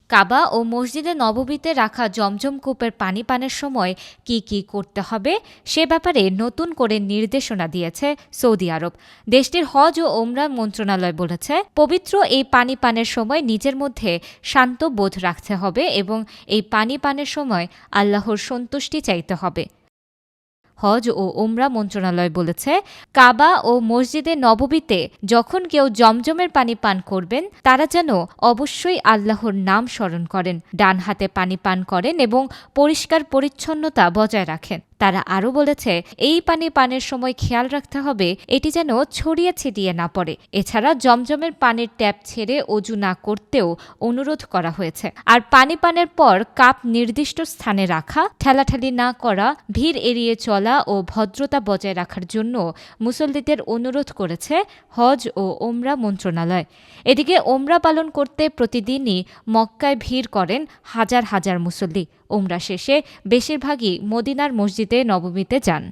কাবা ও মসজিদে নববীতে রাখা জমজম কূপের পানি পানের সময় কি কি করতে হবে সে ব্যাপারে নতুন করে নির্দেশনা দিয়েছে সৌদি আরব। দেশটির হজ ও ওমরা মন্ত্রণালয় বলেছে, পবিত্র এই পানি পানের সময় নিজের মধ্যে শান্ত বোধ রাখতে হবে এবং এই পানি পানের সময় আল্লাহর সন্তুষ্টি চাইতে হবে। হজ ও ওমরা মন্ত্রণালয় বলেছে, কাবা ও মসজিদে নববীতে যখন কেউ জমজমের পানি পান করবেন তারা যেন অবশ্যই আল্লাহর নাম স্মরণ করেন, ডান হাতে পানি পান করেন এবং পরিষ্কার পরিচ্ছন্নতা বজায় রাখেন। তারা আরও বলেছে, এই পানি পানের সময় খেয়াল রাখতে হবে এটি যেন ছড়িয়ে ছিটিয়ে না পড়ে। এছাড়া জমজমের পানির ট্যাপ ছেড়ে অজু না করতেও অনুরোধ করা হয়েছে। আর পানি পানের পর কাপ নির্দিষ্ট স্থানে রাখা, ঠেলাঠেলি না করা, ভিড় এড়িয়ে চলা ও ভদ্রতা বজায় রাখার জন্য মুসল্লিদের অনুরোধ করেছে হজ ও ওমরা মন্ত্রণালয়। এদিকে ওমরা পালন করতে প্রতিদিনই মক্কায় ভিড় করেন হাজার হাজার মুসল্লি। ওমরা শেষে বেশিরভাগই মদিনার মসজিদে নববীতে যান।